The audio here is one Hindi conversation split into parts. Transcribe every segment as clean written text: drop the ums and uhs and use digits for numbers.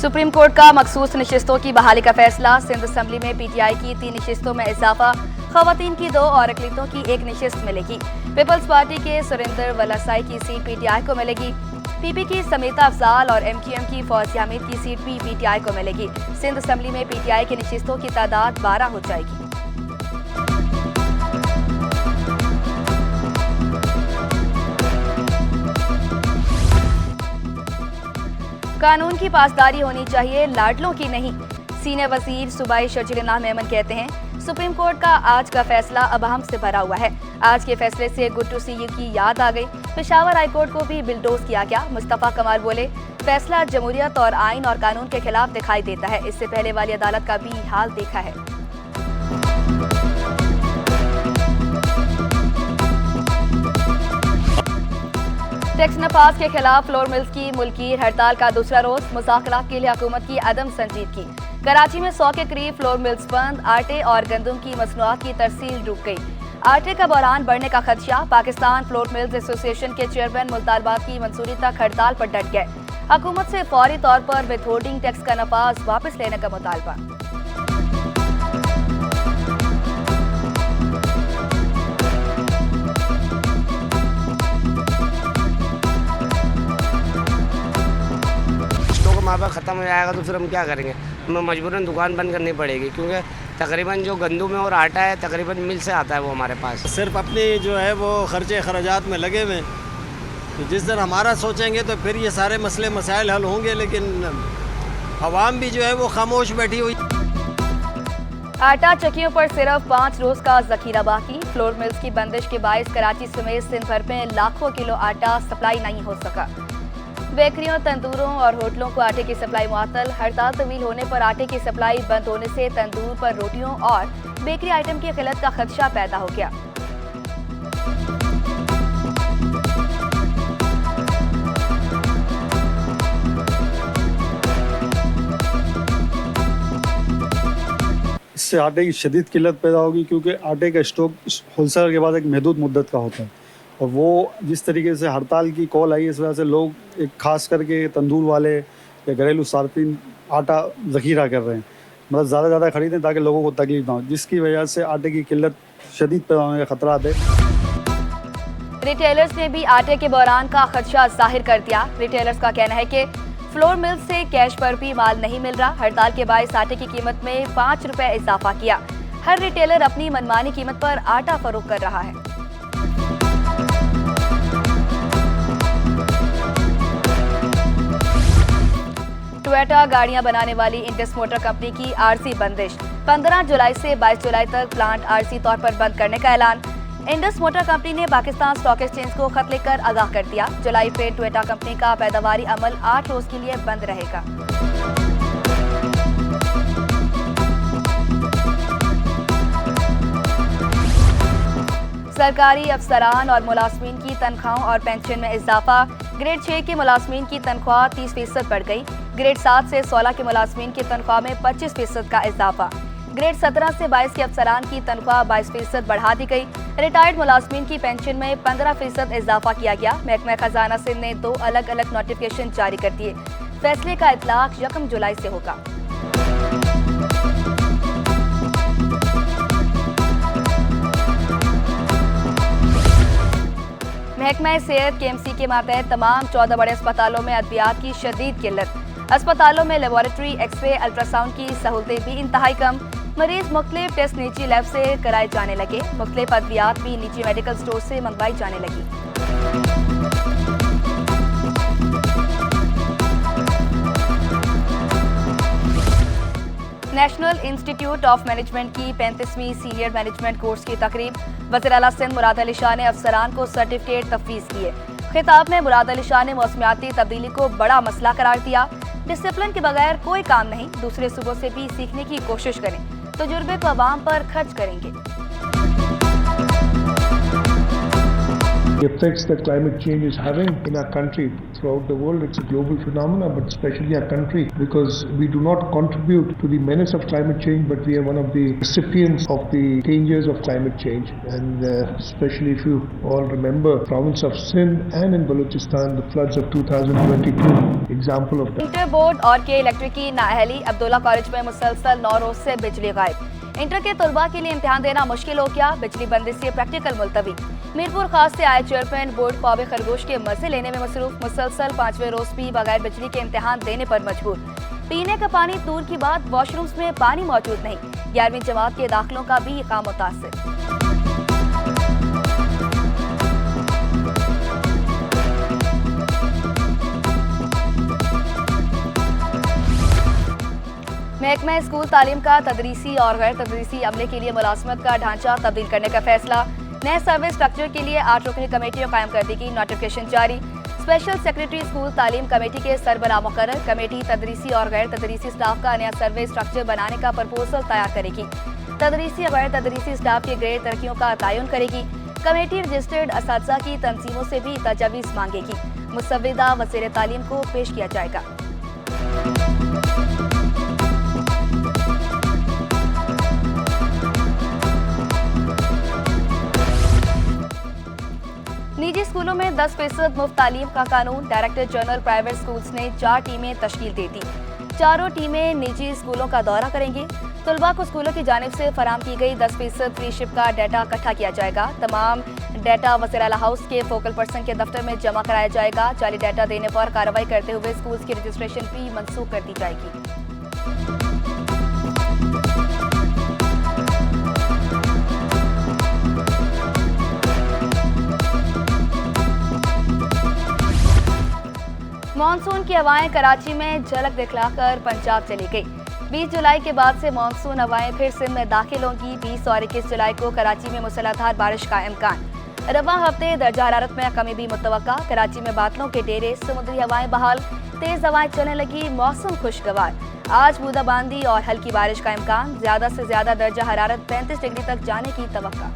सुप्रीम कोर्ट का मखसूस नशिस्तों की बहाली का फैसला। सिंध असेंबली में पीटीआई की 3 नशिस्तों में इजाफा, खवातीन की 2 और अकलियतों की 1 नशिस्त मिलेगी। पीपल्स पार्टी के सुरेंद्र वल्लसाई की सीट पीटीआई को मिलेगी। पीपी की समीता अफजाल और एमक्यूएम की फौजिया हमीद की सीट भी पीटीआई को मिलेगी। सिंध असेंबली में पीटीआई की नशिस्तों की तादाद 12 हो जाएगी। कानून की पासदारी होनी चाहिए, लाडलों की नहीं। सीनियर वजीर सूबाई शर्जील मेमन कहते हैं सुप्रीम कोर्ट का आज का फैसला अवाम से भरा हुआ है। आज के फैसले से गुड टू सी यू की याद आ गई। पेशावर हाई कोर्ट को भी बिलडोज किया गया। मुस्तफा कमाल बोले, फैसला जमहूरियत और आइन और कानून के खिलाफ दिखाई देता है। इससे पहले वाली अदालत का भी हाल देखा है। टैक्स नफाज के खिलाफ फ्लोर मिल्स की मुल्की हड़ताल का दूसरा रोज। मुज़ाकरात के लिए हुकूमत की अदम संजीदगी। कराची में 100 के करीब फ्लोर मिल्स बंद। आटे और गंदम की मसनूआत की तरसील रुक गई। आटे का बहरान बढ़ने का खदशा। पाकिस्तान फ्लोर मिल्स एसोसिएशन के चेयरमैन मुतालबात की मंजूरी तक हड़ताल पर डट गए। हुकूमत से फौरी तौर पर विथहोल्डिंग टैक्स का नफाज वापस लेने का मुतालबा। मापा ख़त्म हो जाएगा तो फिर हम क्या करेंगे? हमें मजबूरन दुकान बंद करनी पड़ेगी, क्योंकि तकरीबन जो गंदम और आटा है तकरीबन मिल से आता है वो हमारे पास। सिर्फ अपनी जो है वो खर्चे खराजात में लगे हुए, तो जिस दिन हमारा सोचेंगे तो फिर ये सारे मसले मसाइल हल होंगे, लेकिन अवाम भी जो है वो खामोश बैठी हुई। आटा चक्कियों पर सिर्फ 5 रोज का जखीरा बाकी। फ्लोर मिल्स की बंदिश के बायस कराची समेत सिंध भर में लाखों किलो आटा सप्लाई नहीं हो सका। बेकरियों, तंदूरों और होटलों को आटे की सप्लाई मुअत्तल। हड़ताल तवील होने पर आटे की सप्लाई बंद होने से तंदूर पर रोटियों और बेकरी आइटम की किल्लत का खदशा पैदा हो गया। इससे आटे की शदीद किल्लत पैदा होगी, क्योंकि आटे का स्टॉक होलसेलर के पास एक महदूद मुद्दत का होता है, और वो जिस तरीके से हड़ताल की कॉल आई, इस वजह से लोग एक खास करके तंदूर वाले या घरेलू सार्फिन आटा ज़ख़ीरा कर रहे हैं, मतलब ज़्यादा ख़रीदें ताकि लोगों को तकलीफ ना हो, जिसकी वजह से आटे की किल्लत शदीद पैदा होने का खतरा है। रिटेलर्स ने भी आटे के बहरान का खदशा जाहिर कर दिया। रिटेलर्स का कहना है कि फ्लोर मिल्स से कैश पर भी माल नहीं मिल रहा। हड़ताल के बायस आटे की कीमत में 5 रुपए इजाफा किया। हर रिटेलर अपनी मनमानी कीमत पर आटा फरोख्त कर रहा है। टोयोटा गाड़ियां बनाने वाली इंडस मोटर कंपनी की आरसी बंदिश। 15 जुलाई से 22 जुलाई तक प्लांट आरसी तौर पर बंद करने का ऐलान। इंडस मोटर कंपनी ने पाकिस्तान स्टॉक एक्सचेंज को खत लिखकर आगाह कर दिया। जुलाई पे टोयोटा कंपनी का पैदावारी अमल 8 रोज के लिए बंद रहेगा। सरकारी अफसरान और मुलाजमीन की तनख्वाहों और पेंशन में इजाफा। ग्रेड 6 के मुलाजमीन की तनख्वाह 30% बढ़ गई। ग्रेड 7 से 16 के मुलाजमीन की तनख्वाह में 25% का इजाफा। ग्रेड 17 से 22 के अफसरान की तनख्वाह 22% बढ़ा दी गई। रिटायर्ड मुलाजमीन की पेंशन में 15% इजाफा किया गया। महकमा खजाना सिंध ने 2 अलग अलग नोटिफिकेशन जारी कर दिए। फैसले का इतलाक 1 जुलाई से होगा। महकमा सेहत केएमसी के मातहत तमाम 14 बड़े अस्पतालों में अद्वियात की शदीद किल्लत। अस्पतालों में लेबोरेटरी, एक्सरे, अल्ट्रासाउंड की सहूलतें भी इंतहाई कम। मरीज मुख्तलिफ टेस्ट निजी लैब से कराए जाने लगे। मुख्तलिफ अद्वियात भी निजी मेडिकल स्टोर से मंगवाई जाने लगी। नेशनल इंस्टीट्यूट ऑफ मैनेजमेंट की 35वीं सीनियर मैनेजमेंट कोर्स की तकरीब। वज़ीर आला सिंध मुराद अली शाह ने अफसरान को सर्टिफिकेट तफवीज़ किए। खिताब में मुराद अली शाह ने मौसमियाती तब्दीली को बड़ा मसला करार दिया। डिसिप्लिन के बगैर कोई काम नहीं, दूसरे सूबों से भी सीखने की कोशिश करें, तजुर्बे को अवाम पर खर्च करेंगे। The effects that climate change is having in our country throughout the world, it's a global phenomenon, but especially our country, because we do not contribute to the menace of climate change, but we are one of the recipients of the dangers of climate change. And especially if you all remember, province of Sindh and in Balochistan, the floods of 2022, example of that. Inter board और के इलेक्ट्रिक की नाअहली, अब्दुल्ला कॉलेज में मुसलसल 9 रोज से बिजली गायब। इंटर के तलबा के लिए इम्तिहान देना मुश्किल हो गया, बिजली बंदी से प्रैक्टिकल मुलतवी। मीरपुर खास से आए चेयरमैन बोर्ड ख्वाब खरगोश के मजे लेने में मसरूफ, मुसलसल 5वें रोज भी बगैर बिजली के इम्तिहान देने पर मजबूर। पीने का पानी दूर की बात, वॉशरूम्स में पानी मौजूद नहीं। 11वीं जमात के दाखिलों का भी काम मुतासिर। महकमा स्कूल तालीम का तदरीसी और गैर तदरीसी अमले के लिए मुलाजमत का ढांचा तब्दील करने का फैसला। नए सर्विस स्ट्रक्चर के लिए 8 रुकनी कमेटियां कायम कर दी गई, नोटिफिकेशन जारी। स्पेशल सेक्रेटरी स्कूल तालीम कमेटी के सरबराह मुकर्रर। कमेटी तदरीसी और गैर तदरीसी स्टाफ का नया सर्विस स्ट्रक्चर बनाने का प्रपोजल तैयार करेगी। तदरीसी और गैर तदरीसी स्टाफ के ग्रेड तरक्कियों का तयन करेगी। कमेटी रजिस्टर्ड असातिज़ा की तंजीमों से भी तजावीज़ मांगेगी। मुसव्विदा वज़ीर तालीम को पेश किया जाएगा। निजी स्कूलों में 10% मुफ्त तालीम का कानून। डायरेक्टर जनरल प्राइवेट स्कूल्स ने 4 टीमें तश्कील दे दी। चारों टीमें निजी स्कूलों का दौरा करेंगी। तलबा को स्कूलों की जानिब से फराम की गई 10% फ्री शिप का डाटा इकट्ठा किया जाएगा। तमाम डाटा वज़ीर आला हाउस के फोकल पर्सन के दफ्तर में जमा कराया जाएगा। जाली डाटा देने पर कार्रवाई करते हुए स्कूल्स की रजिस्ट्रेशन फी मनसूख कर दी जाएगी। मानसून की हवाएं कराची में झलक दिखलाकर पंजाब चली गई। 20 जुलाई के बाद से मानसून हवाएं फिर सिंध में दाखिल होंगी। 20 और 21 जुलाई को कराची में मूसलाधार बारिश का इम्कान। रवा हफ्ते दर्जा हरारत में कमी भी मुतवक्का। कराची में बादलों के डेरे, समुद्री हवाएं बहाल, तेज हवाएं चलने लगी, मौसम खुशगवार। आज बूंदाबांदी और हल्की बारिश का इम्कान। ज्यादा से ज्यादा दर्जा हरारत 35 डिग्री तक जाने की तवक्का।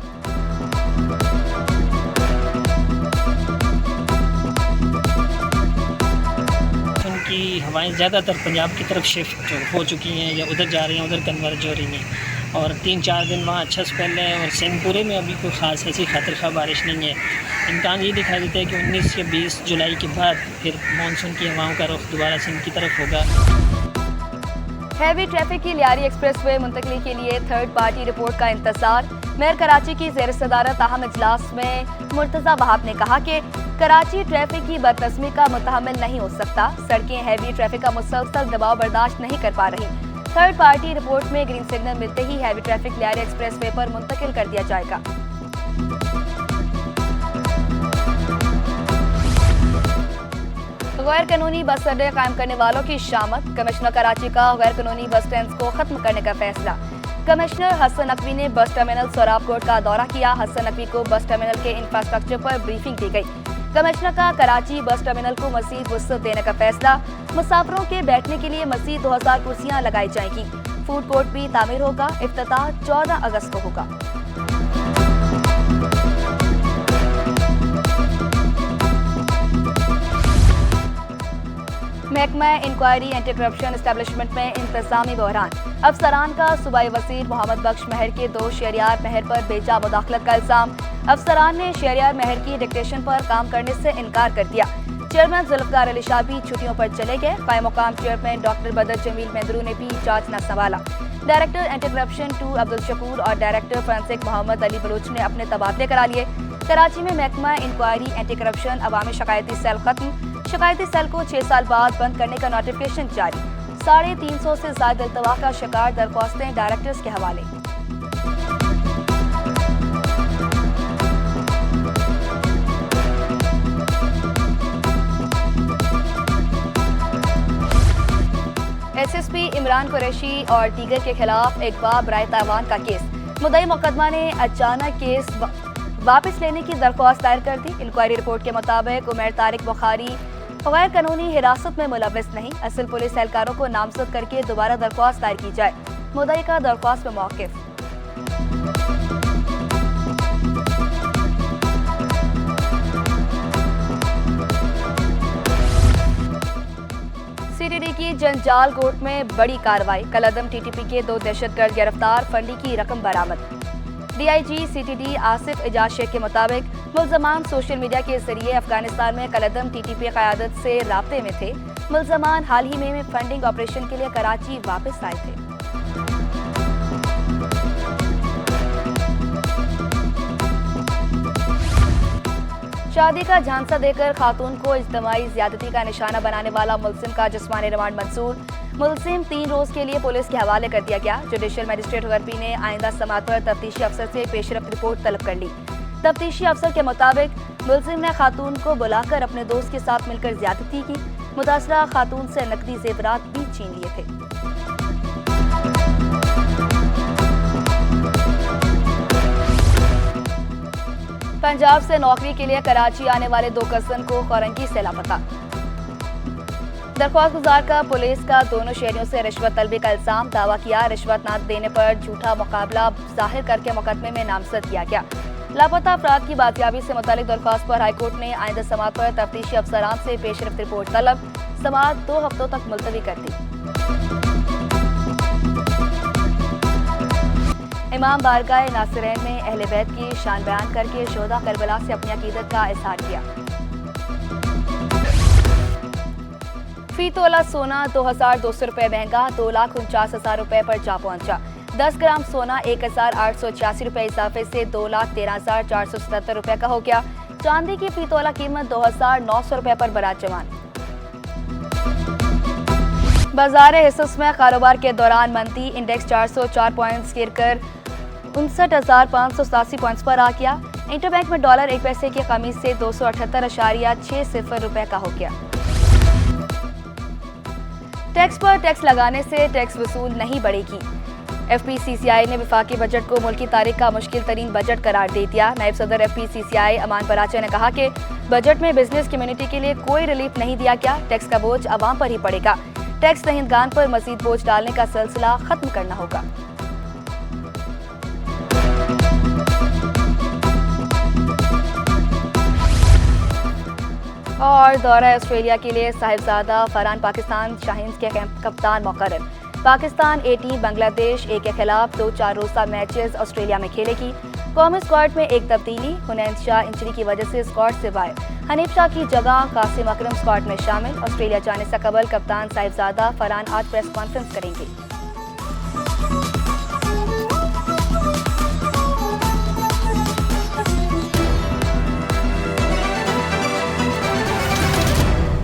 की हवाएं ज़्यादातर पंजाब की तरफ शिफ्ट हो चुकी हैं या उधर जा रही हैं, उधर कन्वर्ज हो रही हैं। और 3-4 दिन वहाँ अच्छा स्पेल है और सिंध पूरे में अभी कोई ख़ास ऐसी खतर खा बारिश नहीं है। इम्कान ये दिखाई देता है कि 19 या 20 जुलाई के बाद फिर मानसून की हवाओं का रुख दोबारा सिंध की तरफ होगा। हैवी ट्रैफिक की लियारी एक्सप्रेस वे मुंतकली के लिए थर्ड पार्टी रिपोर्ट का इंतजार। मेयर कराची की ज़ेर सदारत अहम इजलास में मुर्तज़ा वहाब ने कहा कि कराची ट्रैफिक की बदतज़मी का मुतहम्मिल नहीं हो सकता। सड़कें हैवी ट्रैफिक का मुसलसल दबाव बर्दाश्त नहीं कर पा रही। थर्ड पार्टी रिपोर्ट में ग्रीन सिग्नल मिलते ही heavy traffic Lyari express way पर मुंतकिल कर दिया जाएगा। गैर कानूनी बस अड्डे कायम करने वालों की शामत। कमिश्नर कराची का गैर कानूनी बस स्टैंड को खत्म करने का फैसला। कमिश्नर हसन नकवी ने बस टर्मिनल सोराबकोट का दौरा किया। हसन नकवी को बस टर्मिनल के इंफ्रास्ट्रक्चर पर ब्रीफिंग दी गई। कमिश्नर का कराची बस टर्मिनल को मज़ीद वुसअत देने का फैसला। मुसाफिरों के बैठने के लिए मज़ीद 2000 कुर्सियां लगाई जाएंगी। फूड कोर्ट भी तामीर होगा। इफ्तिताह 14 अगस्त को होगा। महकमा इंक्वायरी एंटी करप्शन एस्टेब्लिशमेंट में इंतजामी बहरान। अफसरान का सूबाई वज़ीर मोहम्मद बख्श महर के 2 शहरियार महर पर बेजा मुदाखलत का इल्ज़ाम। अफसरान ने शहरियार महर की डिक्टेशन पर काम करने से इनकार कर दिया। चेयरमैन जुल्फ़िकार अली शाह भी छुट्टियों पर चले गए। कायम मुकाम चेयरमैन डॉक्टर बदर जमील मेहदरू ने भी चार्ज न संभाला। Director anti corruption 2 Abdul Shakoor और डायरेक्टर फोरेंसिक मोहम्मद अली बलोच ने अपने तबादले करा लिए। कराची में महकमा इंक्वायरी एंटी करप्शन अवामी शिकायती सेल खत्म। शिकायती सेल को 6 साल बाद बंद करने का नोटिफिकेशन जारी। 350 से ज्यादा इल्तवा का शिकार दरख्वास्तें डायरेक्टर्स के हवाले। SSP इमरान कुरैशी और दीगर के खिलाफ अगवा बराए ताइवान का केस। मुद्दई मुकदमा ने अचानक केस वापस लेने की दरख्वास्त दायर कर दी। इंक्वायरी रिपोर्ट के मुताबिक उमर तारिक बुखारी गैर कानूनी हिरासत में मुलव्वस नहीं। असल पुलिस एहलकारों को नामजद करके दोबारा दरख्वास्त दायर की जाए। मुद्दई का दरख्वास्त में मौक़िफ़। जंजाल कोर्ट में बड़ी कार्रवाई, कलअदम टीटीपी के 2 दहशतगर्द गिरफ्तार, फंडी की रकम बरामद। डीआईजी सीटीडी आसिफ एजाज शेख के मुताबिक मुल्जमान सोशल मीडिया के जरिए अफगानिस्तान में कलअदम टीटीपी क़यादत से राब्ते में थे। मुल्जमान हाल ही में फंडिंग ऑपरेशन के लिए कराची वापस आए थे। शादी का झांसा देकर खातून को इज्तिमाई ज्यादती का निशाना बनाने वाला मुलजिम का जिस्मानी रिमांड मंजूर। मुलजिम 3 रोज के लिए पुलिस के हवाले कर दिया गया। जुडिशल मजिस्ट्रेट गरबी ने आइंदा समाअत पर तफ्तीशी अफसर से पेशरफ्त रिपोर्ट तलब कर ली। तफ्तीशी अफसर के मुताबिक मुलजिम ने खातून को बुलाकर अपने दोस्त के साथ मिलकर ज्यादती की। मुतासरा खातून से नकदी जेवरात भी छीन लिए थे। पंजाब से नौकरी के लिए कराची आने वाले 2 कज़न को खौरंगी से लापता। दरख्वास्त गुजार का पुलिस का दोनों शहरियों से रिश्वत तलबी का इल्जाम, दावा किया रिश्वत न देने पर झूठा मुकाबला जाहिर करके मुकदमे में नामजद किया गया। लापता अफराद की बाजियाबी से मुतालिक दरख्वास्त पर हाईकोर्ट ने आइंदा समाअत पर तफ्तीशी अफसरान से पेशरफ्त रिपोर्ट तलब। समाअत 2 हफ्तों तक मुलतवी कर दी। इमाम बारगाह नासिरैन में अहले बैत की शान बयान करके शोहदा करबला से अपनी अकीदत का इजहार किया। फी तोला सोना 2200 रुपये महंगा, 2,49,000 रुपये पर जा पहुंचा। 10 ग्राम सोना 1,886 रुपये इजाफे से 2,13,477 रुपये का हो गया। चांदी की फी तोला कीमत 2,900 रुपये पर बराजमान। बाजार हिस्स में कारोबार के दौरान मंदी, इंडेक्स 404 पॉइंट्स गिरकर 59,587 पॉइंट्स पर आ गया। इंटरबैंक में डॉलर 1 पैसे की कमी से 278.60 रुपये का हो गया। टैक्स पर टैक्स लगाने से टैक्स वसूल नहीं बढ़ेगी। FPCCI ने वफाकी बजट को मुल्की तारीख का मुश्किल तरीन बजट करार दे दिया। नायब सदर FPCCI अमान बराचा ने कहा कि बजट में बिजनेस कम्युनिटी के लिए कोई रिलीफ नहीं दिया गया। टैक्स का बोझ आवाम पर ही पड़ेगा। टैक्स दहिंदगान पर मजीद बोझ डालने का सिलसिला खत्म करना होगा। और दौरा ऑस्ट्रेलिया के लिए साहिबजादा फरहान पाकिस्तान शाहीन्स के कप्तान मुकर्रर। Pakistan A team Bangladesh A के खिलाफ 2 4 रोज़ा मैचेस ऑस्ट्रेलिया में खेलेगी। कौमी स्क्वाड में एक तब्दीली, हुनैन शाह इंजरी की वजह से स्क्वाड से बाहर। हनीफ शाह की जगह कासिम अकरम स्क्वाड में शामिल। ऑस्ट्रेलिया जाने से कबल कप्तान साहिबजादा फरहान आज प्रेस कॉन्फ्रेंस करेंगे।